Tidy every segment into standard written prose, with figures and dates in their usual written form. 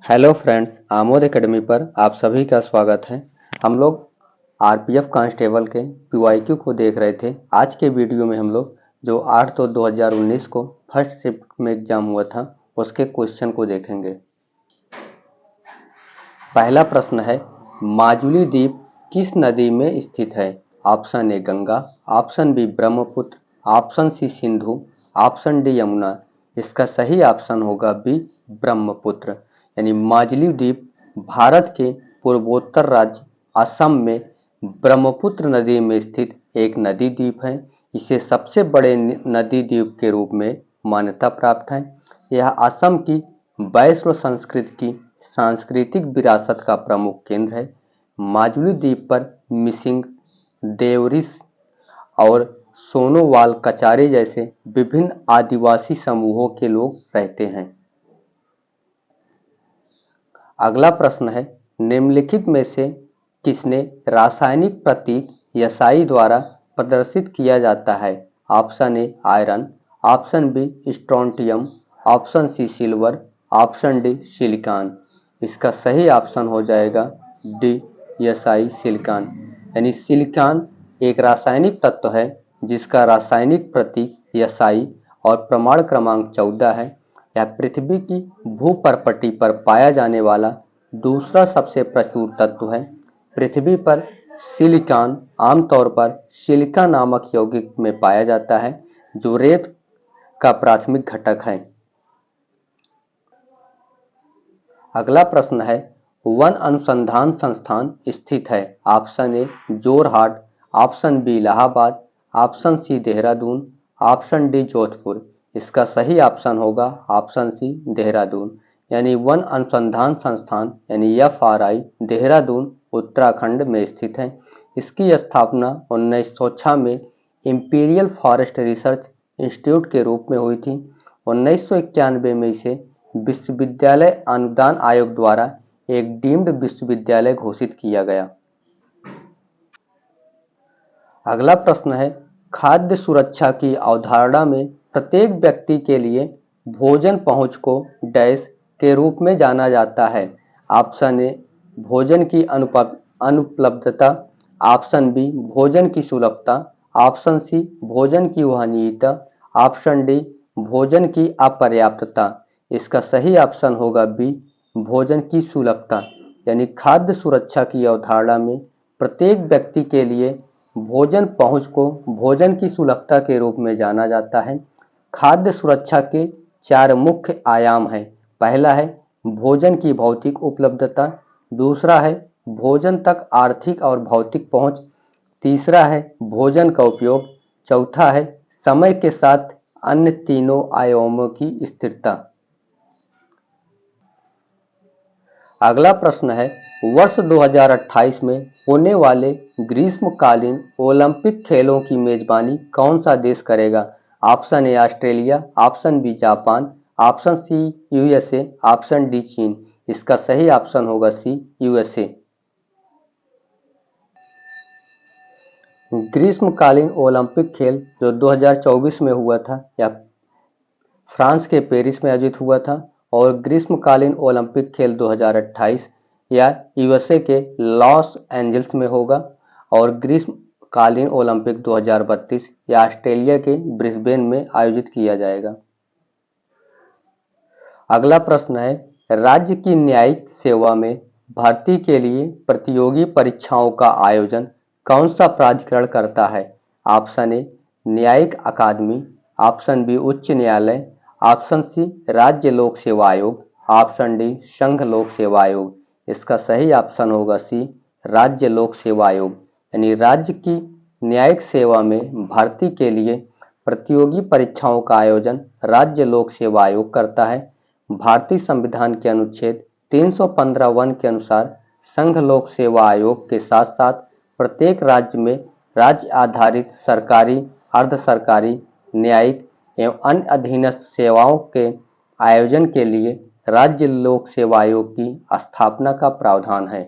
Hello friends, Amod academy पर आप सभी का स्वागत है। हम लोग आरपीएफ कांस्टेबल के पीवाईक्यू को देख रहे थे। आज के वीडियो में हम लोग जो 8/2/2019 को फर्स्ट शिफ्ट में एग्जाम हुआ था उसके क्वेश्चन को देखेंगे। पहला प्रश्न है, माजुली द्वीप किस नदी में स्थित है? Option A Ganga, option B Brahmaputra, option C Sindhu, option D Yamuna. इसका सही ऑप्शन होगा बी ब्रह्मपुत्र। यानी माजुली द्वीप भारत के पूर्वोत्तर राज्य असम में ब्रह्मपुत्र नदी में स्थित एक नदी द्वीप है। इसे सबसे बड़े नदी द्वीप के रूप में मान्यता प्राप्त है। यह असम की वैष्णव संस्कृति की सांस्कृतिक विरासत का प्रमुख केंद्र है। माजुली द्वीप पर मिसिंग, देवरिस और सोनोवाल कचारी जैसे विभिन्न आदिवासी समूहों के लोग रहते हैं। अगला प्रश्न है, निम्नलिखित में से किसने रासायनिक प्रतीक SI द्वारा प्रदर्शित किया जाता है? Option A iron, option B strontium, option C silver, option D silicon. इसका सही ऑप्शन हो जाएगा डी SI सिलिकॉन। यानी सिलिकॉन एक रासायनिक तत्व है जिसका रासायनिक प्रतीक SI और प्रमाण क्रमांक 14 है। यह पृथ्वी की भूपर्पटी पर पाया जाने वाला दूसरा सबसे प्रचुर तत्व है। पृथ्वी पर सिलिकॉन आमतौर पर सिलिका नामक यौगिक में पाया जाता है जो रेत का प्राथमिक घटक है। अगला प्रश्न है, वन अनुसंधान संस्थान स्थित है? Option A Jorhat, option B Allahabad, option C Dehradun, option D Jodhpur. इसका सही ऑप्शन होगा ऑप्शन सी देहरादून। यानी वन अनुसंधान संस्थान यानी FRI देहरादून उत्तराखंड में स्थित है। इसकी स्थापना 1906 में इंपीरियल फॉरेस्ट रिसर्च इंस्टीट्यूट के रूप में हुई थी। 1991 में इसे विश्वविद्यालय अनुदान आयोग द्वारा एक डीम्ड विश्वविद्यालय घोषित किया गया। अगला प्रश्न है, खाद्य सुरक्षा की अवधारणा में प्रत्येक व्यक्ति के लिए भोजन पहुंच को डैश के रूप में जाना जाता है? ऑप्शन ए भोजन की अनुपलब्धता, ऑप्शन बी भोजन की सुलभता, ऑप्शन सी भोजन की वहनीयता, ऑप्शन डी भोजन की अपर्याप्तता। इसका सही ऑप्शन होगा बी भोजन की सुलभता। यानी खाद्य सुरक्षा की अवधारणा में प्रत्येक व्यक्ति के लिए भोजन पहुंच को भोजन की सुलभता के रूप में जाना जाता है। खाद्य सुरक्षा के 4 मुख्य आयाम हैं। पहला है भोजन की भौतिक उपलब्धता, दूसरा है भोजन तक आर्थिक और भौतिक पहुंच, तीसरा है भोजन का उपयोग, चौथा है समय के साथ अन्य तीनों आयामों की स्थिरता। अगला प्रश्न है, वर्ष 2028 में होने वाले ग्रीष्मकालीन ओलंपिक खेलों की मेजबानी कौन सा देश करेगा? Option A Australia, option B Japan, option C USA, option D चीन। इसका सही ऑप्शन होगा सी USA। ग्रीष्मकालीन ओलंपिक खेल जो 2024 में हुआ था या फ्रांस के पेरिस में आयोजित हुआ था, और ग्रीष्मकालीन ओलंपिक खेल 2028 या USA के लॉस एंजल्स में होगा, और ग्रीष्मकालीन ओलंपिक 2032 या ऑस्ट्रेलिया के ब्रिस्बेन में आयोजित किया जाएगा। अगला प्रश्न है, राज्य की न्यायिक सेवा में भर्ती के लिए प्रतियोगी परीक्षाओं का आयोजन कौन सा प्राधिकरण करता है? ऑप्शन ए न्यायिक अकादमी, ऑप्शन बी उच्च न्यायालय, ऑप्शन सी राज्य लोक सेवा आयोग, ऑप्शन डी संघ लोक सेवा आयोग। इसका सही ऑप्शन होगा सी राज्य लोक सेवा आयोग। यानी राज्य की न्यायिक सेवा में भर्ती के लिए प्रतियोगी परीक्षाओं का आयोजन राज्य लोक सेवा आयोग करता है। भारतीय संविधान के अनुच्छेद 315(1) के अनुसार संघ लोक सेवा आयोग के साथ साथ प्रत्येक राज्य में राज्य आधारित सरकारी, अर्ध सरकारी, न्यायिक एवं अन्य अधीनस्थ सेवाओं के आयोजन के लिए राज्य लोक सेवा आयोग की स्थापना का प्रावधान है।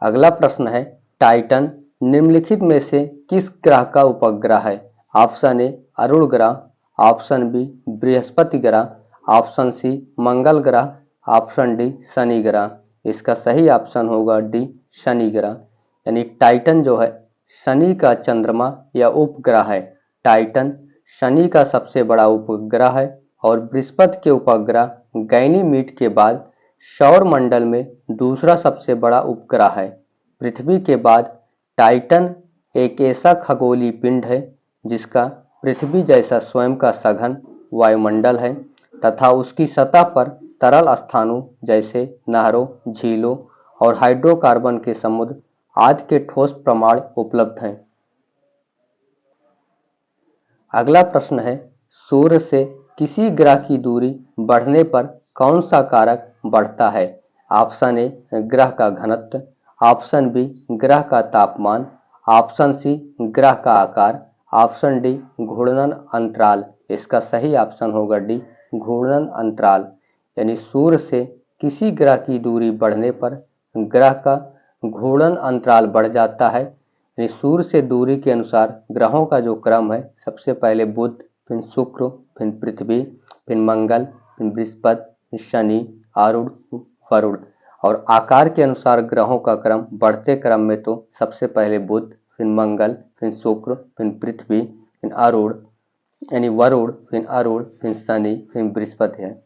अगला प्रश्न है, टाइटन निम्नलिखित में से किस ग्रह का उपग्रह है? ऑप्शन ए अरुण ग्रह, ऑप्शन बी बृहस्पति ग्रह, ऑप्शन सी मंगल ग्रह, ऑप्शन डी शनि ग्रह। इसका सही ऑप्शन होगा डी शनि ग्रह। यानी टाइटन जो है शनि का चंद्रमा या उपग्रह है। टाइटन शनि का सबसे बड़ा उपग्रह है और बृहस्पति के उपग्रह गैनीमीड के बाद सौर मंडल में दूसरा सबसे बड़ा उपग्रह है। पृथ्वी के बाद टाइटन एक ऐसा खगोलीय पिंड है जिसका पृथ्वी जैसा स्वयं का सघन वायुमंडल है तथा उसकी सतह पर तरल स्थानों जैसे नहरों, झीलों और हाइड्रोकार्बन के समुद्र आदि के ठोस प्रमाण उपलब्ध हैं। अगला प्रश्न है, सूर्य से किसी ग्रह की दूरी बढ़ने पर कौन सा कारक बढ़ता है? ऑप्शन ए ग्रह का घनत्व, ऑप्शन बी ग्रह का तापमान, ऑप्शन सी ग्रह का आकार, ऑप्शन डी घूर्णन अंतराल। इसका सही ऑप्शन होगा डी घूर्णन अंतराल। यानी सूर्य से किसी ग्रह की दूरी बढ़ने पर ग्रह का घूर्णन अंतराल बढ़ जाता है। यानी सूर्य से दूरी के अनुसार ग्रहों का जो क्रम है, सबसे पहले बुध, फिर शुक्र, फिर पृथ्वी, फिर मंगल, फिर बृहस्पति, फिर शनि, आरूढ़, वरुण। और आकार के अनुसार ग्रहों का क्रम बढ़ते क्रम में तो सबसे पहले बुध, फिर मंगल, फिर शुक्र, फिर पृथ्वी, फिर आरूढ़ यानी वरुण, फिर आरूढ़, फिर शनि, फिर बृहस्पति है।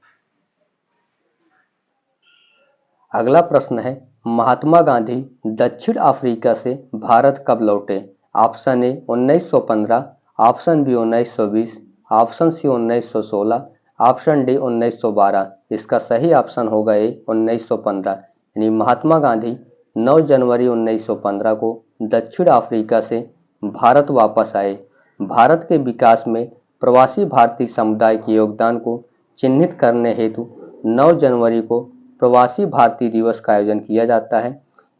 अगला प्रश्न है, महात्मा गांधी दक्षिण अफ्रीका से भारत कब लौटे? Option A 1915, option B 1920, option C 1916, option D 1912। इसका सही ऑप्शन होगा ए 1915। यानी महात्मा गांधी 9 जनवरी 1915 को दक्षिण अफ्रीका से भारत वापस आए। भारत के विकास में प्रवासी भारतीय समुदाय के योगदान को चिन्हित करने हेतु 9 जनवरी को प्रवासी भारतीय दिवस का आयोजन किया जाता है।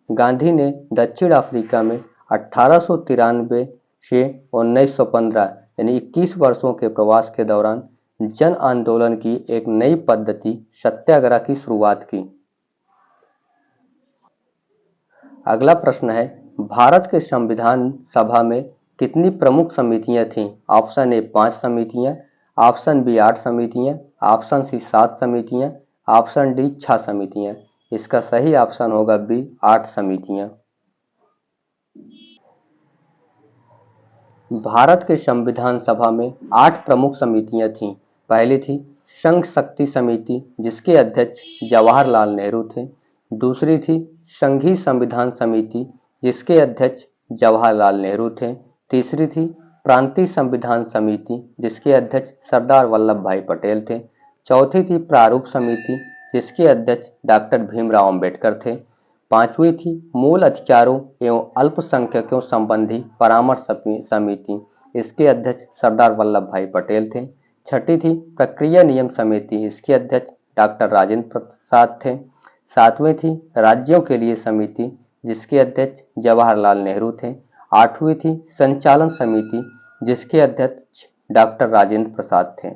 गांधी ने दक्षिण अफ्रीका में 1893 से 1915 यानी 21 वर्षों के प्रवास के दौरान जन आंदोलन की एक नई पद्धति सत्याग्रह की शुरुआत की। अगला प्रश्न है, भारत के संविधान सभा में कितनी प्रमुख समितियां थीं? ऑप्शन ए 5 समितियां, ऑप्शन बी 8 समितियां, ऑप्शन सी 7 समितियां, ऑप्शन डी 6 समितियां। इसका सही ऑप्शन होगा बी 8 समितियां। भारत के संविधान सभा में 8 प्रमुख समितियां थीं। पहली थी संघ शक्ति समिति जिसके अध्यक्ष जवाहरलाल नेहरू थे। दूसरी थी संघीय संविधान समिति जिसके अध्यक्ष जवाहरलाल नेहरू थे। तीसरी थी प्रांतीय संविधान समिति जिसके अध्यक्ष सरदार वल्लभ भाई पटेल थे। चौथी थी प्रारूप समिति जिसके अध्यक्ष डॉक्टर भीमराव अंबेडकर थे। पांचवी थी मूल अधिकारों एवं अल्पसंख्यकों संबंधी परामर्श समिति, इसके अध्यक्ष सरदार वल्लभ भाई पटेल थे। छठी थी प्रक्रिया नियम समिति, इसके अध्यक्ष डॉक्टर राजेंद्र प्रसाद थे। सातवीं थी राज्यों के लिए समिति जिसके अध्यक्ष जवाहरलाल नेहरू थे। आठवीं थी संचालन समिति जिसके अध्यक्ष डॉक्टर राजेंद्र प्रसाद थे।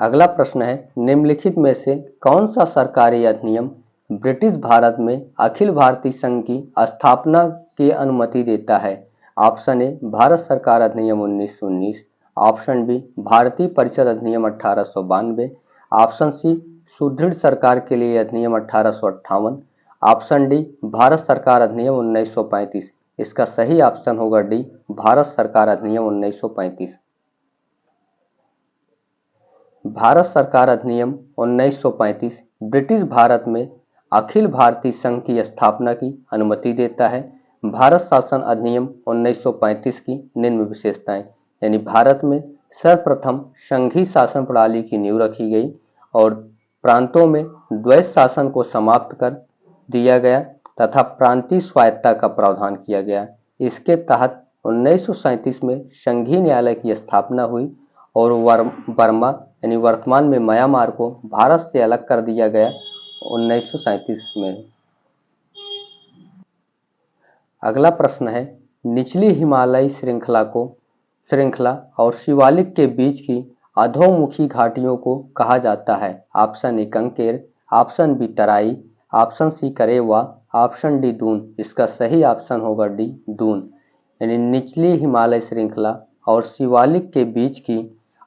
अगला प्रश्न है, निम्नलिखित में से कौन सा सरकारी अधिनियम ब्रिटिश भारत में अखिल भारतीय संघ की स्थापना की अनुमति देता है? ऑप्शन ए भारत सरकार अधिनियम 1919, ऑप्शन बी भारतीय परिषद अधिनियम 1892, ऑप्शन सी सुदृढ़ सरकार के लिए अधिनियम 1858, ऑप्शन डी भारत सरकार अधिनियम 1935। इसका सही ऑप्शन होगा डी भारत सरकार अधिनियम 1935। भारत सरकार अधिनियम 1935 ब्रिटिश भारत में अखिल भारतीय संघ की स्थापना की अनुमति देता है। भारत शासन अधिनियम 1935 की निम्न विशेषताएं, यानी भारत में सर्वप्रथम संघीय शासन प्रणाली की नींव रखी गई और प्रांतों में द्वैत शासन को समाप्त कर दिया गया तथा प्रांतीय स्वायत्तता का प्रावधान किया गया। इसके तहत 1937 में संघीय न्यायालय की स्थापना हुई और बर्मा यानी वर्तमान में म्यांमार को भारत से अलग कर दिया गया 1937 में। अगला प्रश्न है, निचली हिमालयी श्रृंखला और शिवालिक के बीच की अधोमुखी घाटियों को कहा जाता है? Option A kankar, option B Terai, option C karewa, option D Doon. इसका सही ऑप्शन होगा डी दून। यानी निचली हिमालय श्रृंखला और शिवालिक के बीच की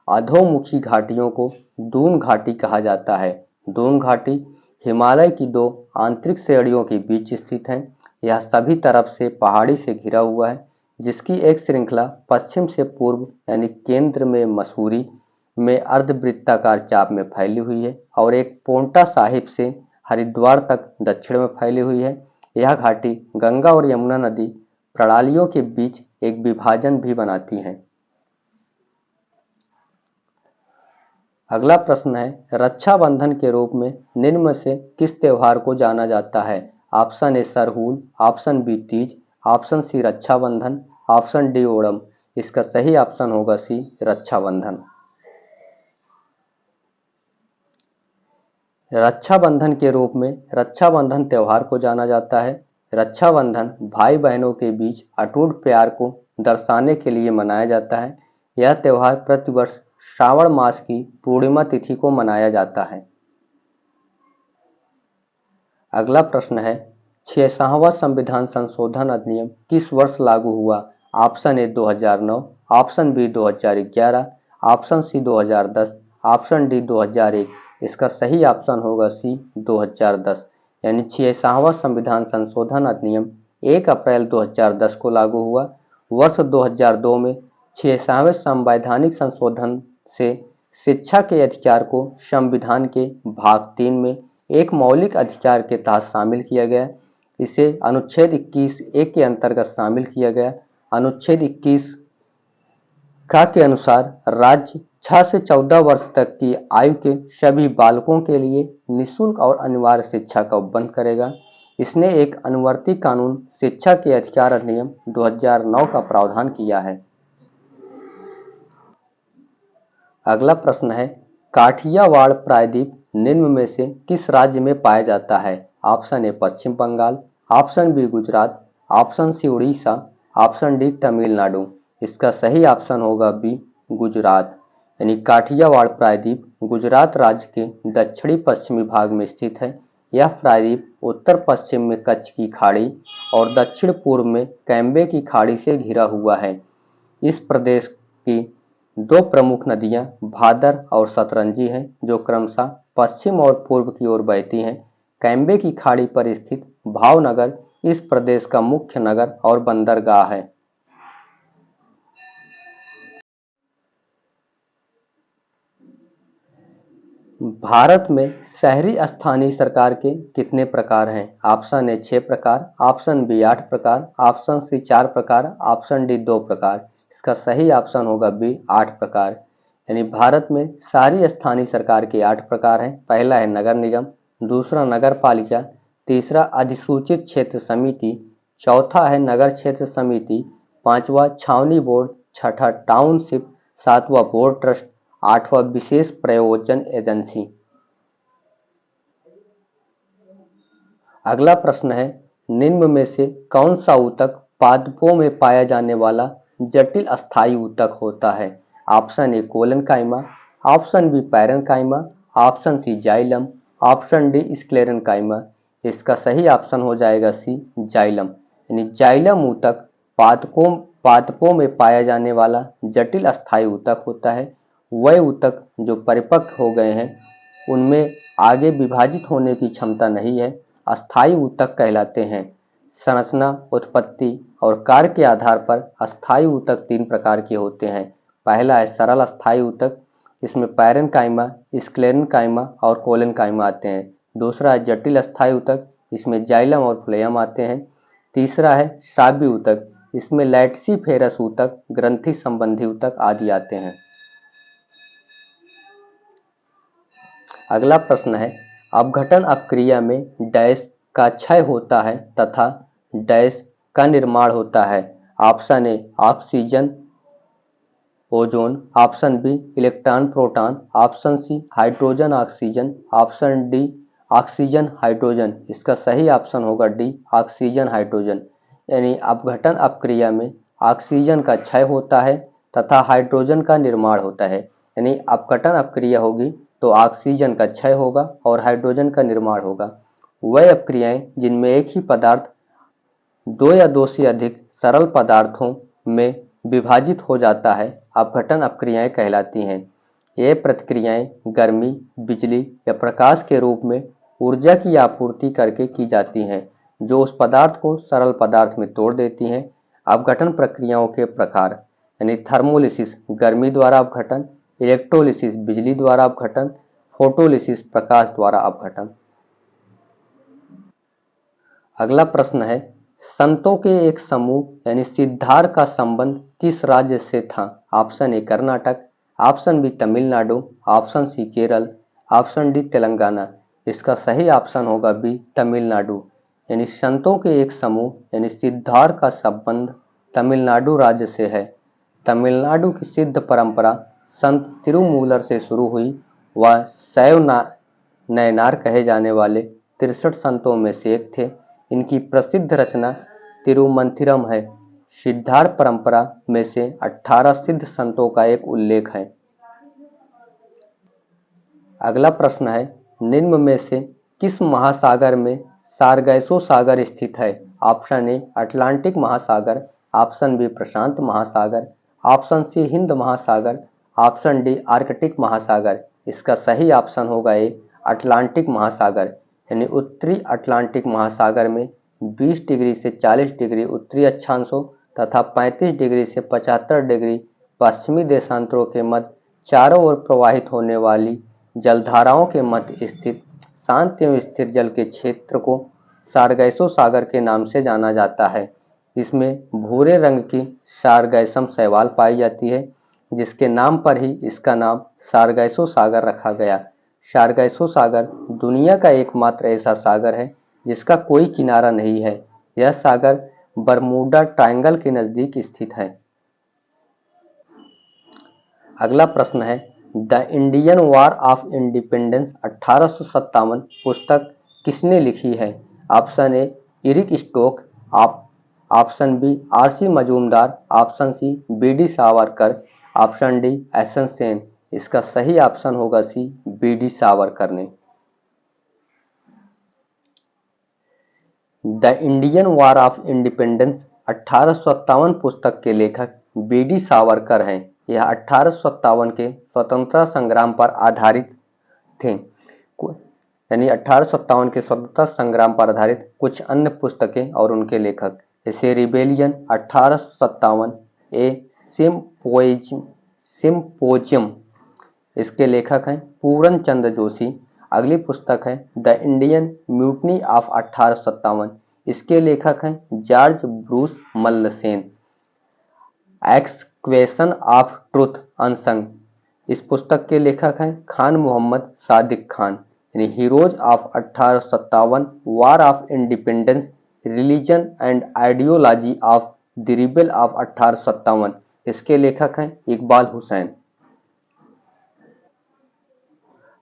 अधोमुखी घाटियों को दून घाटी कहा जाता है। दून घाटी हिमालय की दो आंतरिक श्रेणियों के बीच स्थित है। यह सभी तरफ से पहाड़ी से घिरा हुआ है, जिसकी एक श्रृंखला पश्चिम से पूर्व यानी केंद्र में मसूरी में अर्धवृत्ताकार चाप में फैली हुई है और एक पोंटा साहिब से हरिद्वार तक दक्षिण में फैली हुई है। यह घाटी गंगा और यमुना नदी प्रणालियों के बीच एक विभाजन भी बनाती है। अगला प्रश्न है, रक्षाबंधन के रूप में निम्न में से किस त्योहार को जाना जाता है? Option A Sarhul, option B Teej, option C Raksha Bandhan, option D Onam. इसका सही ऑप्शन होगा सी रक्षाबंधन। रक्षाबंधन के रूप में रक्षाबंधन त्योहार को जाना जाता है। रक्षाबंधन भाई बहनों के बीच अटूट प्यार को दर्शाने के लिए मनाया जाता है। यह त्योहार प्रतिवर्ष श्रावण मास की पूर्णिमा तिथि को मनाया जाता है। अगला प्रश्न है, 66वां संविधान संशोधन अधिनियम किस वर्ष लागू हुआ? Option A 2009, option B 2011, option C 2010, option D 2001। इसका सही ऑप्शन होगा सी 2010। यानी 66वां संविधान संशोधन अधिनियम 1 अप्रैल 2010 को लागू हुआ। वर्ष 2002 में 66वें संवैधानिक संशोधन से शिक्षा के अधिकार को संविधान के भाग 3 में एक मौलिक अधिकार के तहत शामिल किया गया। इसे अनुच्छेद 21(1) के अंतर्गत शामिल किया गया। अनुच्छेद 21 के अनुसार राज्य 6 से 14 वर्ष तक की आयु के सभी बालकों के लिए निःशुल्क और अनिवार्य शिक्षा का उपबंध करेगा। इसने एक अनुवर्ती कानून शिक्षा के अधिकार अधिनियम 2009 का प्रावधान किया है। अगला प्रश्न है, काठियावाड़ प्रायद्वीप निम्न में से किस राज्य में पाया जाता है? Option A Paschim Bengal, option B Gujarat, option C Orissa, option D Tamil Nadu. इसका सही ऑप्शन होगा बी गुजरात। यानी काठियावाड़ प्रायद्वीप गुजरात राज्य के दक्षिणी पश्चिमी भाग में स्थित है। यह प्रायद्वीप उत्तर पश्चिम में कच्छ की खाड़ी और दक्षिण पूर्व में कैम्बे की खाड़ी से घिरा हुआ है। इस प्रदेश की दो प्रमुख नदियां भादर और सतरंजी हैं, जो क्रमशः पश्चिम और पूर्व की ओर बहती हैं। कैम्बे की खाड़ी पर स्थित भावनगर इस प्रदेश का मुख्य नगर और बंदरगाह है। भारत में शहरी स्थानीय सरकार के कितने प्रकार हैं? ऑप्शन ए 6 प्रकार, ऑप्शन बी 8 प्रकार, ऑप्शन सी 4 प्रकार, ऑप्शन डी 2 प्रकार। इसका सही ऑप्शन होगा बी 8 प्रकार। यानी भारत में सारी स्थानीय सरकार के 8 प्रकार हैं। पहला है नगर निगम, दूसरा नगर पालिका, तीसरा अधिसूचित क्षेत्र समिति, चौथा है नगर क्षेत्र समिति, पांचवा छावनी बोर्ड, छठा टाउनशिप, सातवां बोर्ड ट्रस्ट, आठवां विशेष प्रयोजन एजेंसी। अगला प्रश्न है, निम्न में से कौन सा ऊतक पादपों में पाया जाने वाला जटिल अस्थायी ऊतक होता है? Option A collenchyma, option B parenchyma, option C xylem, option D sclerenchyma. इसका सही ऑप्शन हो जाएगा सी जाइलम। यानी जाइलम ऊतक पादपों में पाया जाने वाला जटिल अस्थायी ऊतक होता है। वह ऊतक जो परिपक्व हो गए हैं उनमें आगे विभाजित होने की क्षमता नहीं है, अस्थायी ऊतक कहलाते हैं। संरचना, उत्पत्ति और कार्य के आधार पर अस्थायी ऊतक 3 प्रकार के होते हैं। पहला है सरल अस्थायी ऊतक, इसमें पैरेनकाइमा, स्क्लेरेनकाइमा और कोलेनकाइमा आते हैं। दूसरा है जटिल अस्थायी ऊतक, इसमें जाइलम और फ्लोएम आते हैं। तीसरा है श्राव्य ऊतक, इसमें लैटिसिफेरस ऊतक, ग्रंथि संबंधी ऊतक आदि आते हैं। अगला प्रश्न है, अपघटन अपक्रिया में डैश का क्षय होता है तथा डैश का निर्माण होता है। Option A oxygen ozone, option B electron proton, option C hydrogen oxygen, option D oxygen hydrogen. इसका सही ऑप्शन होगा डी ऑक्सीजन हाइड्रोजन। यानी अपघटन अपक्रिया में ऑक्सीजन का क्षय होता है तथा हाइड्रोजन का निर्माण होता है। यानी अपघटन अपक्रिया होगी तो ऑक्सीजन का क्षय होगा और हाइड्रोजन का निर्माण होगा। वह अपक्रियाएं जिनमें एक ही पदार्थ 2 या 2 से अधिक सरल पदार्थों में विभाजित हो जाता है अपघटन अपक्रियाएं कहलाती हैं। ये प्रतिक्रियाएं गर्मी, बिजली या प्रकाश के रूप में ऊर्जा की आपूर्ति करके की जाती हैं, जो उस पदार्थ को सरल पदार्थ में तोड़ देती हैं। अपघटन प्रक्रियाओं के प्रकार यानी थर्मोलिसिस गर्मी द्वारा अपघटन, इलेक्ट्रोलिसिस बिजली द्वारा अपघटन, फोटोलिसिस प्रकाश द्वारा अपघटन। अगला प्रश्न है, संतों के एक समूह यानी सिद्धार का संबंध किस राज्य से था? Option A Karnataka, option B Tamil Nadu, option C Kerala, option D Telangana. इसका सही ऑप्शन होगा बी तमिलनाडु। यानी संतों के एक समूह यानी सिद्धार का संबंध तमिलनाडु राज्य से है। तमिलनाडु की सिद्ध परंपरा संत तिरुमूलर से शुरू हुई। वह शैव नयनार कहे जाने वाले 63 संतों में से एक थे। इनकी प्रसिद्ध रचना तिरुमंथिरम है। सिद्धार परंपरा में से 18 सिद्ध संतों का एक उल्लेख है। अगला प्रश्न है, निम्न में से किस महासागर में सारगैसो सागर स्थित है? ऑप्शन ए अटलांटिक महासागर, ऑप्शन बी प्रशांत महासागर, ऑप्शन सी हिंद महासागर, ऑप्शन डी आर्कटिक महासागर। इसका सही ऑप्शन होगा ए अटलांटिक महासागर। यानी उत्तरी अटलांटिक महासागर में 20 डिग्री से 40 डिग्री उत्तरी अक्षांशों तथा 35 डिग्री से 75 डिग्री पश्चिमी देशांतरों के मध्य चारों ओर प्रवाहित होने वाली जलधाराओं के मध्य स्थित शांत एवं स्थिर जल के क्षेत्र को सारगैसो सागर के नाम से जाना जाता है। इसमें भूरे रंग की सारगैसम शैवाल पाई जाती है, जिसके नाम पर ही इसका नाम सारगैसो सागर रखा गया। सारगैसो सागर दुनिया का एकमात्र ऐसा सागर है जिसका कोई किनारा नहीं है। यह सागर बरमूडा ट्रायंगल के नजदीक स्थित है। अगला प्रश्न है, the Indian war of independence 1857 पुस्तक किसने लिखी है? Option A Eric Stoke, option B RC. Majumdar, option C BD. Savarkar, option D SN. Sen. इसका सही ऑप्शन होगा सी बी.डी. सावरकर ने। The Indian war of independence 1857 पुस्तक के लेखक बी.डी. सावरकर हैं। यह 1857 के स्वतंत्रता संग्राम पर आधारित थे। यानी 1857 के स्वतंत्रता संग्राम पर आधारित कुछ अन्य पुस्तकें और उनके लेखक, जैसे रिबेलियन 1857, ए सिम्पोजियम, इसके लेखक हैं पूरन चंद्र जोशी। अगली पुस्तक है द इंडियन म्यूटनी ऑफ 1857, इसके लेखक हैं George Bruce Malleson. Excavation of truth unsung, इस पुस्तक के लेखक हैं खान मोहम्मद सादिक खान। यानी heroes of 1857, war of independence, religion and ideology of the rebel of 1857, इसके लेखक हैं इकबाल हुसैन।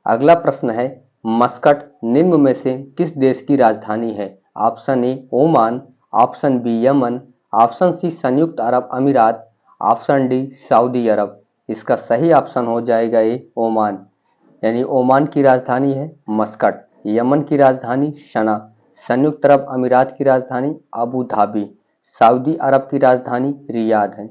अगला प्रश्न है, मस्कट निम्न में से किस देश की राजधानी है? Option A Oman, option B Yemen, option C संयुक्त अरब अमीरात, ऑप्शन डी सऊदी अरब। इसका सही ऑप्शन हो जाएगा ए ओमान। यानी ओमान की राजधानी है मस्कट, यमन की राजधानी सना, संयुक्त अरब अमीरात की राजधानी अबू धाबी, सऊदी अरब की राजधानी रियाद है।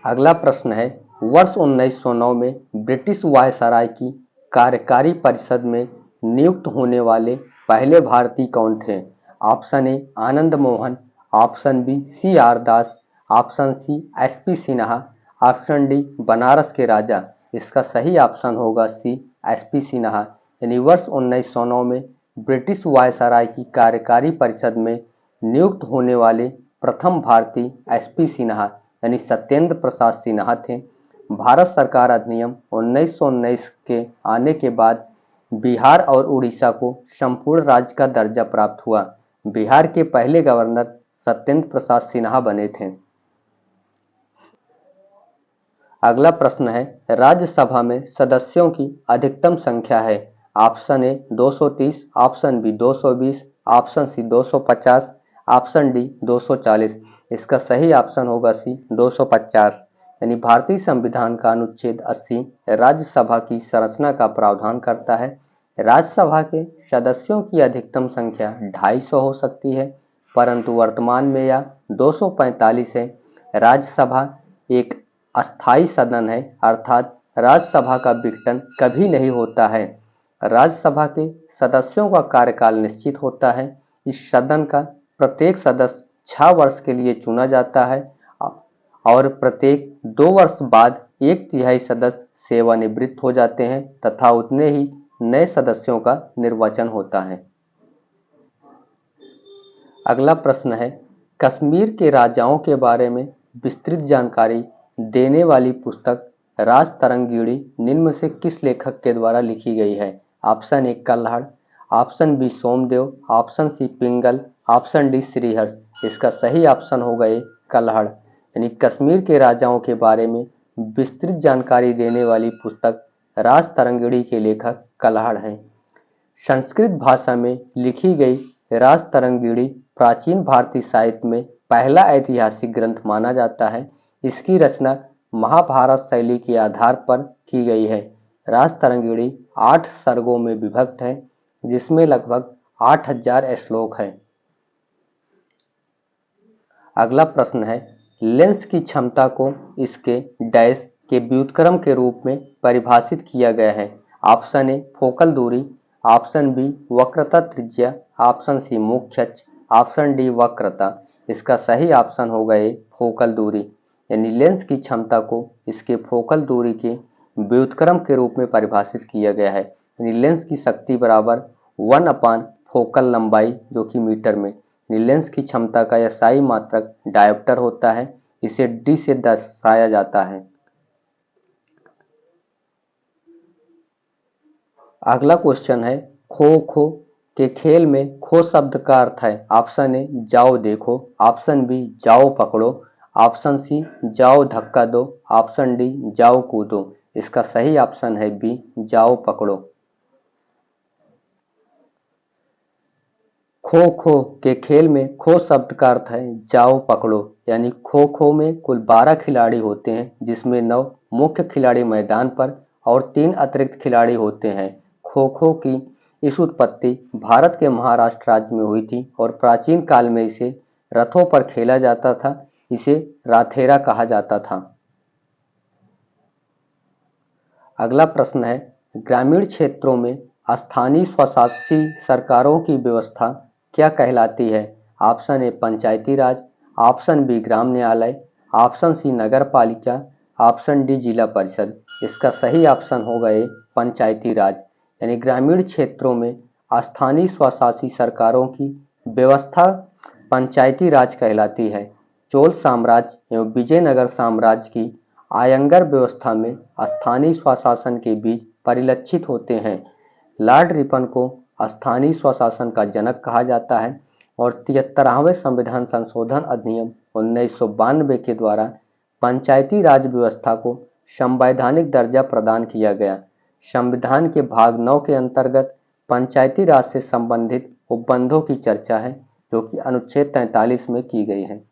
अगला प्रश्न है, वर्ष 1909 में ब्रिटिश वायसराय की कार्यकारी परिषद में नियुक्त होने वाले पहले भारतीय कौन थे? Option A Anand Mohan, option B C R Das, option C S P Sinha, option D Banaras के राजा। इसका सही ऑप्शन होगा सी एस पी सिन्हा। यानी वर्ष 1909 में ब्रिटिश वायसराय की कार्यकारी परिषद में नियुक्त होने वाले प्रथम भारतीय एस पी सिन्हा यानी सत्येंद्र प्रसाद सिन्हा थे। भारत सरकार अधिनियम 1919 के आने के बाद बिहार और उड़ीसा को संपूर्ण राज्य का दर्जा प्राप्त हुआ। बिहार के पहले गवर्नर सत्येंद्र प्रसाद सिन्हा बने थे। अगला प्रश्न है, राज्यसभा में सदस्यों की अधिकतम संख्या है? Option A 230, option B 220, option C 250, option D 240। इसका सही ऑप्शन होगा सी 250। यानी भारतीय संविधान का अनुच्छेद 80 राज्यसभा की संरचना का प्रावधान करता है। राज्यसभा के सदस्यों की अधिकतम संख्या 250 हो सकती है, परंतु वर्तमान में यह 245 है। राज्यसभा एक अस्थायी सदन है, अर्थात राज्यसभा का विघटन कभी नहीं होता है। राज्यसभा के सदस्यों का कार्यकाल निश्चित होता है। इस सदन का प्रत्येक सदस्य 6 वर्ष के लिए चुना जाता है और प्रत्येक 2 वर्ष बाद 1/3 सदस्य सेवानिवृत्त हो जाते हैं तथा उतने ही नए सदस्यों का निर्वाचन होता है। अगला प्रश्न है, कश्मीर के राजाओं के बारे में विस्तृत जानकारी देने वाली पुस्तक राजतरंगिणी निम्न में से किस लेखक के द्वारा लिखी गई है? Option A Kalhana, option B Somdev, option C Pingal, option D Sriharsh. इसका सही ऑप्शन होगा ए कल्हड़। यानी कश्मीर के राजाओं के बारे में विस्तृत जानकारी देने वाली पुस्तक राजतरंगिणी के लेखक कल्हड़ हैं। संस्कृत भाषा में लिखी गई राजतरंगिणी प्राचीन भारतीय साहित्य में पहला ऐतिहासिक ग्रंथ माना जाता है। इसकी रचना महाभारत शैली के आधार पर की गई है। राजतरंगिणी 8 सर्गों में विभक्त है, जिसमें लगभग 8000 श्लोक हैं। अगला प्रश्न है, लेंस की क्षमता को इसके डैश के व्युत्क्रम के रूप में परिभाषित किया गया है। ऑप्शन ए फोकल दूरी, ऑप्शन बी वक्रता त्रिज्या, ऑप्शन सी मुख्य अक्ष, ऑप्शन डी वक्रता। इसका सही ऑप्शन होगा ए फोकल दूरी। यानी लेंस की क्षमता को इसके फोकल दूरी के व्युत्क्रम के रूप में परिभाषित किया गया है। यानी लेंस की शक्ति बराबर 1/, फोकल लंबाई जो कि मीटर में। लेंस की क्षमता का SI मात्रक डायोप्टर होता है। इसे D से दर्शाया जाता है। अगला क्वेश्चन है, खो खो के खेल में खो शब्द का अर्थ है। ऑप्शन ए जाओ देखो, ऑप्शन बी जाओ पकड़ो, ऑप्शन सी जाओ धक्का दो, ऑप्शन डी जाओ कूदो। इसका सही ऑप्शन है बी जाओ पकड़ो। खो खो के खेल में खो शब्द का अर्थ है जाओ पकड़ो। यानी खो खो में कुल 12 खिलाड़ी होते हैं, जिसमें 9 मुख्य खिलाड़ी मैदान पर और 3 अतिरिक्त खिलाड़ी होते हैं। खो खो की इस उत्पत्ति भारत के महाराष्ट्र राज्य में हुई थी और प्राचीन काल में इसे रथों पर खेला जाता था। इसे राथेरा कहा जाता था। अगला प्रश्न है, ग्रामीण क्षेत्रों में स्थानीय स्वशासी सरकारों की व्यवस्था क्या कहलाती है? Option A Panchayati Raj, option B ग्राम न्यायालय, ऑप्शन सी नगर पालिका, ऑप्शन डी जिला परिषद। इसका सही ऑप्शन होगा ए पंचायती राज। यानी ग्रामीण क्षेत्रों में स्थानीय स्वशासी सरकारों की व्यवस्था पंचायती राज कहलाती है। चोल साम्राज्य एवं विजयनगर साम्राज्य की आयंगर व्यवस्था में स्थानीय स्वशासन के बीच परिलक्षित होते हैं। लॉर्ड रिपन को स्थानीय स्वशासन का जनक कहा जाता है और 73वें संविधान संशोधन अधिनियम 1992 के द्वारा पंचायती राज व्यवस्था को संवैधानिक दर्जा प्रदान किया गया। संविधान के भाग 9 के अंतर्गत पंचायती राज से संबंधित उपबंधों की चर्चा है, जो कि अनुच्छेद 43 में की गई है।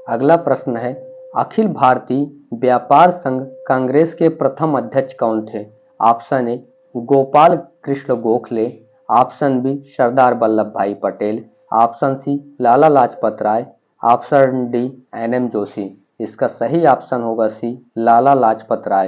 अगला प्रश्न है, अखिल भारतीय व्यापार संघ कांग्रेस के प्रथम अध्यक्ष कौन थे? Option A Gopal Krishna Gokhale, option B Sardar Vallabh Bhai Patel, option C Lala Lajpat Rai, option D NM Joshi. इसका सही ऑप्शन होगा सी लाला लाजपत राय।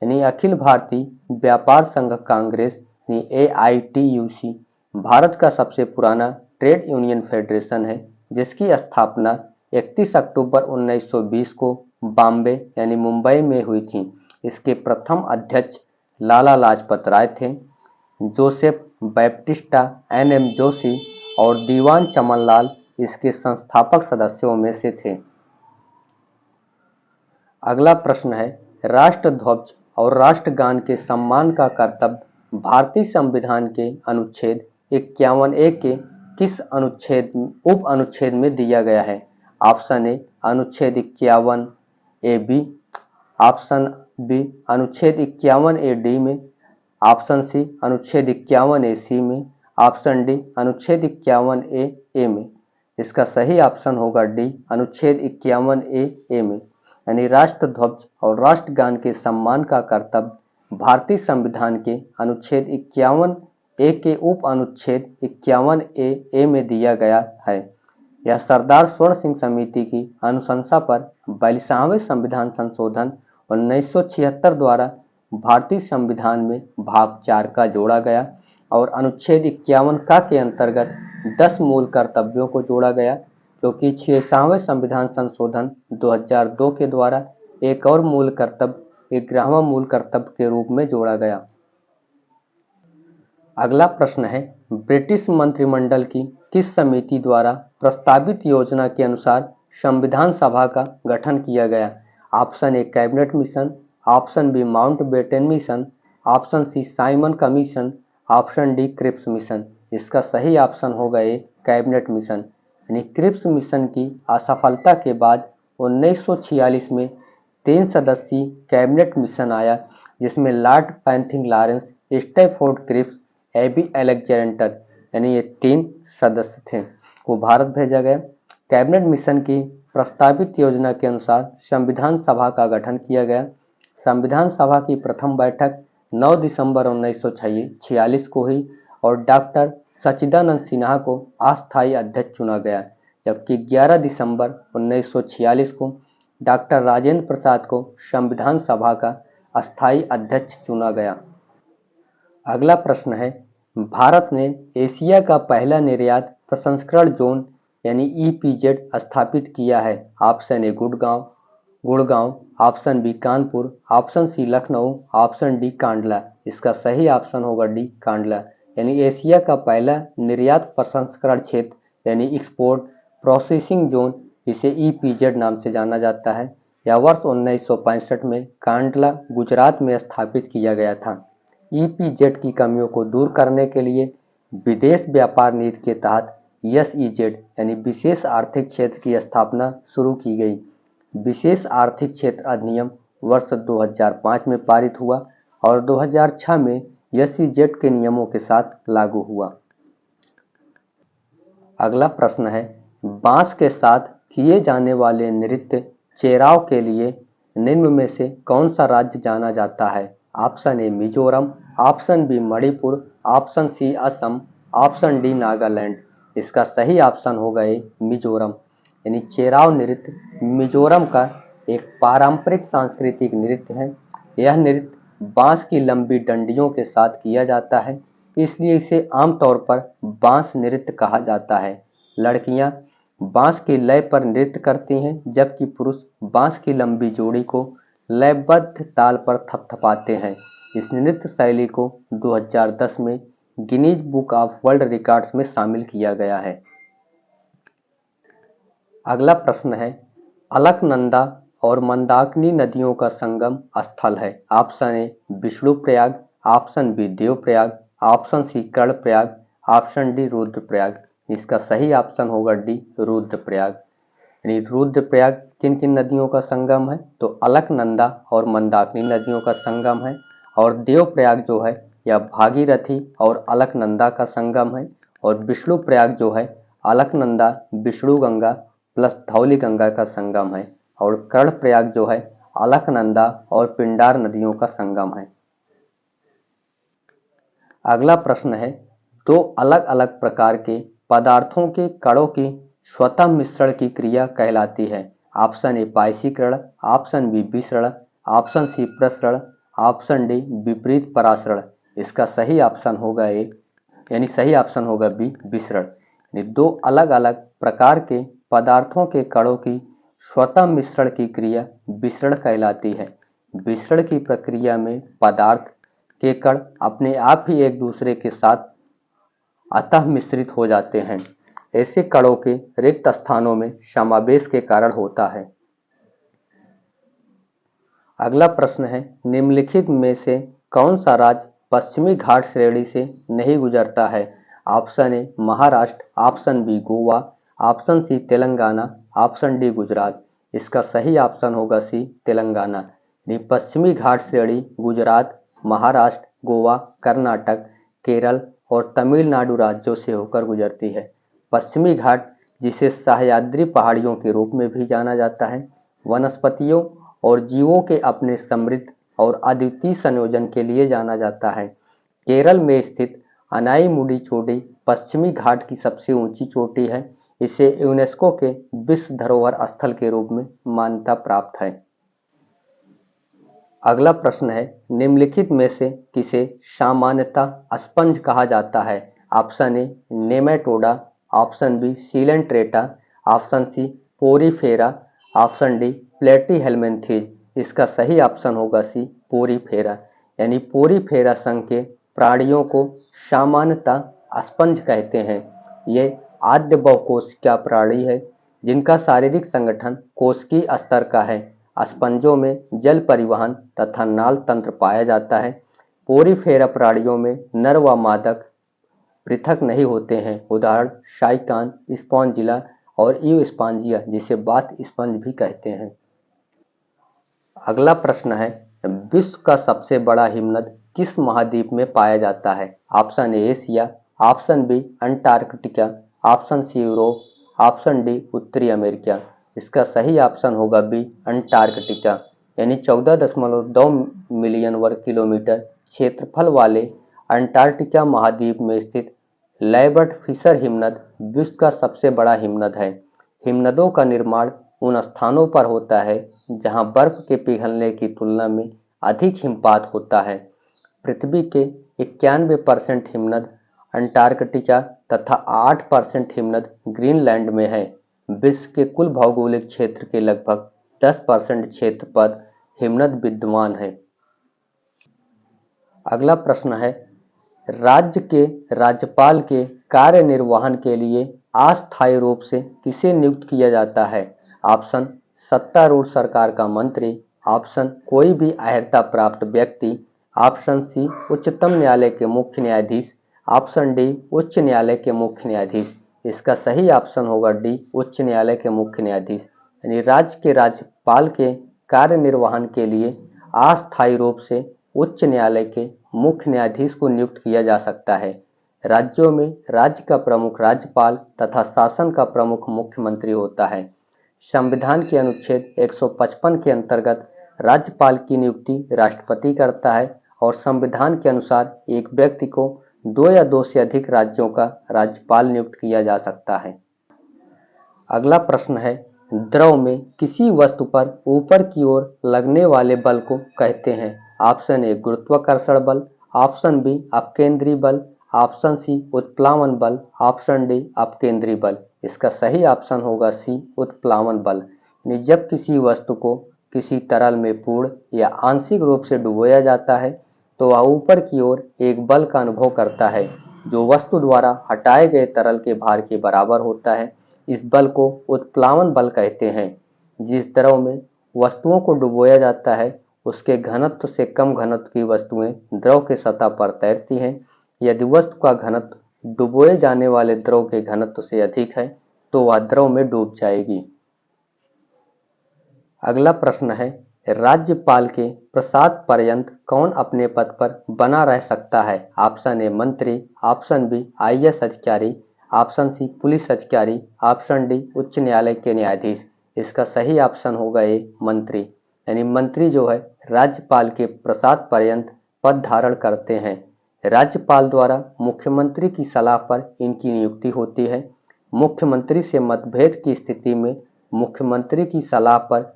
यानी अखिल भारतीय व्यापार संघ कांग्रेस AITUC भारत का सबसे पुराना ट्रेड यूनियन फेडरेशन है, जिसकी स्थापना 31 अक्टूबर 1920 को बॉम्बे यानी मुंबई में हुई थी। इसके प्रथम अध्यक्ष लाला लाजपत राय थे। जोसेफ बैप्टिस्टा, NM जोशी और दीवान चमनलाल इसके संस्थापक सदस्यों में से थे। अगला प्रश्न है, राष्ट्रध्वज और राष्ट्रगान के सम्मान का कर्तव्य भारतीय संविधान के अनुच्छेद 51A के किस उप अनुच्छेद में दिया गया है? ऑप्शन ए अनुच्छेद 51AB, ऑप्शन बी अनुच्छेद 51AD में, ऑप्शन सी अनुच्छेद 51AC में, ऑप्शन डी अनुच्छेद 51AA में। इसका सही ऑप्शन होगा डी अनुच्छेद 51AA में। यानी राष्ट्रध्वज और राष्ट्रगान के सम्मान का कर्तव्य भारतीय संविधान के अनुच्छेद 51A के उप अनुच्छेद 51AA में दिया गया है। यह सरदार स्वर्ण सिंह समिति की अनुशंसा पर 42वें संविधान संशोधन 1976 द्वारा भारतीय संविधान में भाग 4 का जोड़ा गया और अनुच्छेद 51 का के अंतर्गत 10 मूल कर्तव्यों को जोड़ा गया, जो कि 66वें संविधान संशोधन 2002 के द्वारा एक और मूल कर्तव्य 11वां मूल कर्तव्य के रूप में जोड़ा गया। अगला प्रश्न है, ब्रिटिश मंत्रिमंडल की किस समिति द्वारा प्रस्तावित योजना के अनुसार संविधान सभा का गठन किया गया? Option A cabinet mission, option B Mountbatten mission, option C Simon commission, option D Cripps mission. इसका सही ऑप्शन होगा ए कैबिनेट मिशन। यानी क्रिप्स मिशन की असफलता के बाद 1946 में 3 सदस्यीय कैबिनेट मिशन आया, जिसमें Lord Pethick Lawrence, Stafford Cripps, AB Alexander यानी ये 3 सदस्य थे, को भारत भेजा गया। कैबिनेट मिशन की प्रस्तावित योजना के अनुसार संविधान सभा का गठन किया गया। संविधान सभा की प्रथम बैठक 9 दिसंबर 1946 को हुई और डॉक्टर सच्चिदानंद सिन्हा को अस्थायी अध्यक्ष चुना गया, जबकि 11 दिसंबर 1946 को डॉक्टर राजेंद्र प्रसाद को संविधान सभा का अस्थायी अध्यक्ष चुना गया। अगला प्रश्न है, भारत ने एशिया का पहला निर्यात प्रसंस्करण जोन यानी ईपीजेड स्थापित किया है। Option A Gurgaon, option B Kanpur, option C Lucknow, option D Kandla. इसका सही ऑप्शन होगा डी कांडला। यानी एशिया का पहला निर्यात प्रसंस्करण क्षेत्र यानी एक्सपोर्ट प्रोसेसिंग जोन, जिसे ईपीजेड नाम से जाना जाता है, यह वर्ष 1965 में कांडला गुजरात में स्थापित किया गया था। ईपीजेड की कमियों को दूर करने के लिए विदेश व्यापार नीति के तहत एसईजेड यानी विशेष आर्थिक क्षेत्र की स्थापना शुरू की गई। विशेष आर्थिक क्षेत्र अधिनियम वर्ष 2005 में पारित हुआ और 2006 में एसईजेड के नियमों के साथ लागू हुआ। अगला प्रश्न है, बांस के साथ किए जाने वाले नृत्य चेराव के लिए निम्न में से कौन सा राज्य जाना जाता है? Option A Mizoram, option B Manipur, option C Assam, option D Nagaland. इसका सही ऑप्शन होगा ए मिजोरम। यानी चेराव नृत्य मिजोरम का एक पारंपरिक सांस्कृतिक नृत्य है। यह नृत्य बांस की लंबी डंडियों के साथ किया जाता है, इसलिए इसे आमतौर पर बांस नृत्य कहा जाता है। लड़कियां बांस की लय पर नृत्य करती हैं, जबकि पुरुष बांस की लंबी जोड़ी को लयबद्ध ताल पर थपथपाते हैं। इस नृत्य शैली को 2010 में Guinness book of world records में शामिल किया गया है। अगला प्रश्न है, अलकनंदा और मंदाकिनी नदियों का संगम स्थल है। Option A Vishnuprayag, option B Devprayag, option C Karnaprayag, option D Rudraprayag. इसका सही ऑप्शन होगा डी रुद्रप्रयाग। यानी रुद्रप्रयाग किन किन नदियों का संगम है? तो अलकनंदा और मंदाकिनी नदियों का संगम है। और देवप्रयाग जो है यह भागीरथी और अलकनंदा का संगम है। और विष्णुप्रयाग जो है अलकनंदा विष्णु गंगा प्लस धौली गंगा का संगम है। और कर्णप्रयाग जो है अलकनंदा और पिंडार नदियों का संगम है। अगला प्रश्न है, दो अलग अलग प्रकार के पदार्थों के कणों की स्वतः मिश्रण की क्रिया कहलाती है। ऑप्शन ए पायसीकरण, ऑप्शन बी विसरण, ऑप्शन सी प्रसरण, ऑप्शन डी विपरीत परासरण। इसका सही ऑप्शन होगा ए यानी सही ऑप्शन होगा बी विसरण। दो अलग अलग प्रकार के पदार्थों के कणों की स्वतः मिश्रण की क्रिया विसरण कहलाती है। विसरण की प्रक्रिया में पदार्थ के कण अपने आप ही एक दूसरे के साथ अतः मिश्रित हो जाते हैं। ऐसे कणों के रिक्त स्थानों में समावेश के कारण होता है। अगला प्रश्न है, निम्नलिखित में से कौन सा राज्य पश्चिमी घाट श्रेणी से नहीं गुजरता है? Option A Maharashtra, option B Goa, option C Telangana, option D Gujarat. इसका सही ऑप्शन होगा सी तेलंगाना। पश्चिमी घाट श्रेणी गुजरात, महाराष्ट्र, गोवा, कर्नाटक, केरल और तमिलनाडु राज्यों से होकर गुजरती है। पश्चिमी घाट, जिसे सह्याद्री पहाड़ियों के रूप में भी जाना जाता है, वनस्पतियों और जीवों के अपने समृद्ध और अद्वितीय संयोजन के लिए जाना जाता है। केरल में स्थित अनाईमुडी चोटी पश्चिमी घाट की सबसे ऊंची चोटी है। इसे यूनेस्को के विश्व धरोहर स्थल के रूप में मान्यता प्राप्त है। अगला प्रश्न है, निम्नलिखित में से किसे सामान्यतः स्पंज कहा जाता है? Option A nematoda, option B coelenterata, option C porifera, option D platyhelminthes. इसका सही ऑप्शन होगा सी पोरीफेरा। यानी पोरीफेरा संघ के प्राणियों को सामान्यतः स्पंज कहते हैं। ये आद्य बहुकोशिकीय प्राणी है जिनका शारीरिक संगठन कोशिकीय स्तर का है। स्पंजों में जल परिवहन तथा नाल तंत्र पाया जाता है। पोरीफेरा प्राणियों में नर व मादक पृथक नहीं होते हैं। उदाहरण शाइकान, स्पॉन्जिला और यूस्पांजिया, जिसे बाथ स्पंज भी कहते हैं। अगला प्रश्न है, विश्व का सबसे बड़ा हिमनद किस महाद्वीप में पाया जाता है? Option A Asia, option B Antarctica, option C Europe, option D उत्तरी अमेरिका। इसका सही ऑप्शन होगा बी अंटार्कटिका। यानी 14.2 मिलियन वर्ग किलोमीटर क्षेत्रफल वाले अंटार्कटिका महाद्वीप में स्थित लैबर्ट फिशर हिमनद विश्व का सबसे बड़ा हिमनद है। हिमनदों का निर्माण उन स्थानों पर होता है जहां बर्फ के पिघलने की तुलना में अधिक हिमपात होता है। पृथ्वी के 91% हिमनद अंटार्कटिका तथा 8% हिमनद ग्रीनलैंड में है। विश्व के कुल भौगोलिक क्षेत्र के लगभग 10% क्षेत्र पर हिमनद विद्यमान है। अगला प्रश्न है, राज्य के राज्यपाल के कार्यनिर्वहन के लिए अस्थायी रूप से किसे नियुक्त किया जाता है? ऑप्शन सत्तारूढ़ सरकार का मंत्री, ऑप्शन कोई भी अहर्ता प्राप्त व्यक्ति, ऑप्शन सी उच्चतम न्यायालय के मुख्य न्यायाधीश, ऑप्शन डी उच्च न्यायालय के मुख्य न्यायाधीश। इसका सही ऑप्शन होगा डी उच्च न्यायालय के मुख्य न्यायाधीश। यानी राज्य के राज्यपाल के कार्यनिर्वहन के लिए अस्थायी रूप से उच्च न्यायालय के मुख्य न्यायाधीश को नियुक्त किया जा सकता है। राज्यों में राज्य का प्रमुख राज्यपाल तथा शासन का प्रमुख मुख्यमंत्री होता है। संविधान के अनुच्छेद 155 के अंतर्गत राज्यपाल की नियुक्ति राष्ट्रपति करता है और संविधान के अनुसार एक व्यक्ति को 2 या 2 से अधिक राज्यों का राज्यपाल नियुक्त किया जा सकता है। अगला प्रश्न है, द्रव में किसी वस्तु पर ऊपर की ओर लगने वाले बल को कहते हैं? ऑप्शन ए गुरुत्वाकर्षण बल, ऑप्शन बी अपकेंद्री बल, ऑप्शन सी उत्प्लावन बल, ऑप्शन डी अपकेंद्री बल। इसका सही ऑप्शन होगा सी उत्प्लावन बल। जब किसी वस्तु को किसी तरल में पूर्ण या आंशिक रूप से डुबोया जाता है तो वह ऊपर की ओर एक बल का अनुभव करता है जो वस्तु द्वारा हटाए गए तरल के भार के बराबर होता है। इस बल को उत्प्लावन बल कहते हैं। जिस द्रव में वस्तुओं को डुबोया जाता है उसके घनत्व से कम घनत्व की वस्तुएं द्रव के सतह पर तैरती हैं। यदि वस्तु का घनत्व डुबोए जाने वाले द्रव के घनत्व से अधिक है तो वह द्रव में डूब जाएगी। अगला प्रश्न है, राज्यपाल के प्रसाद पर्यंत कौन अपने पद पर बना रह सकता है? ऑप्शन ए मंत्री, ऑप्शन बी आईएएस अधिकारी, ऑप्शन सी पुलिस अधिकारी, ऑप्शन डी उच्च न्यायालय के न्यायाधीश। इसका सही ऑप्शन होगा ए मंत्री। यानी मंत्री जो है राज्यपाल के प्रसाद पर्यंत पद धारण करते हैं। राज्यपाल द्वारा मुख्यमंत्री की सलाह पर इनकी नियुक्ति होती है। मुख्यमंत्री से मतभेद की स्थिति में मुख्यमंत्री की सलाह पर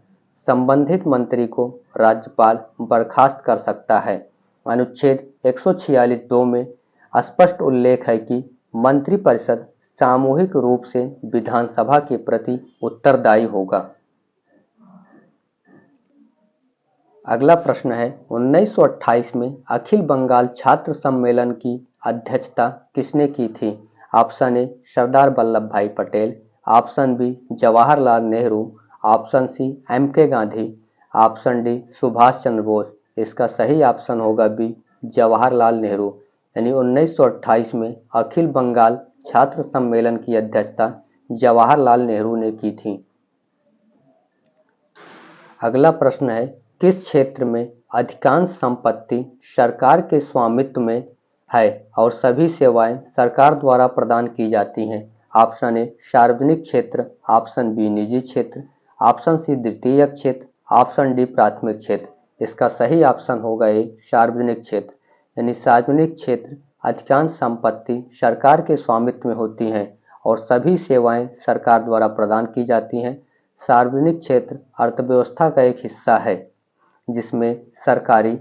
संबंधित मंत्री को राज्यपाल बर्खास्त कर सकता है। अनुच्छेद 146(2) में स्पष्ट उल्लेख है कि मंत्रिपरिषद सामूहिक रूप से विधानसभा के प्रति उत्तरदायी होगा। अगला प्रश्न है, 1928 में अखिल बंगाल छात्र सम्मेलन की अध्यक्षता किसने की थी? Option A Sardar Vallabh Bhai Patel, option B Jawaharlal Nehru, option C MK Gandhi, option D Subhash Chandra Bose. इसका सही ऑप्शन होगा बी जवाहरलाल नेहरू। यानी 1928 में अखिल बंगाल छात्र सम्मेलन की अध्यक्षता जवाहरलाल नेहरू ने की थी। अगला प्रश्न है, किस क्षेत्र में अधिकांश संपत्ति सरकार के स्वामित्व में है और सभी सेवाएं सरकार द्वारा प्रदान की जाती हैं? ऑप्शन ए सार्वजनिक क्षेत्र, ऑप्शन बी निजी क्षेत्र, ऑप्शन सी द्वितीयक क्षेत्र, ऑप्शन डी प्राथमिक क्षेत्र। इसका सही ऑप्शन होगा ए सार्वजनिक क्षेत्र। यानी सार्वजनिक क्षेत्र अधिकांश संपत्ति सरकार के स्वामित्व में होती हैं और सभी सेवाएं सरकार द्वारा प्रदान की जाती हैं। सार्वजनिक क्षेत्र अर्थव्यवस्था का एक हिस्सा है जिसमें सरकारी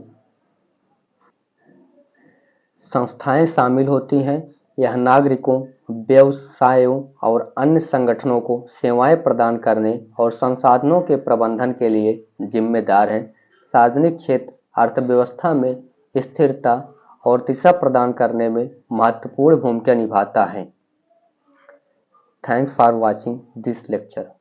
संस्थाएं शामिल होती हैं। यह नागरिकों, व्यवसायों और अन्य संगठनों को सेवाएं प्रदान करने और संसाधनों के प्रबंधन के लिए जिम्मेदार है। सार्वजनिक क्षेत्र अर्थव्यवस्था में स्थिरता और दिशा प्रदान करने में महत्वपूर्ण भूमिका निभाता है। Thanks for watching this lecture.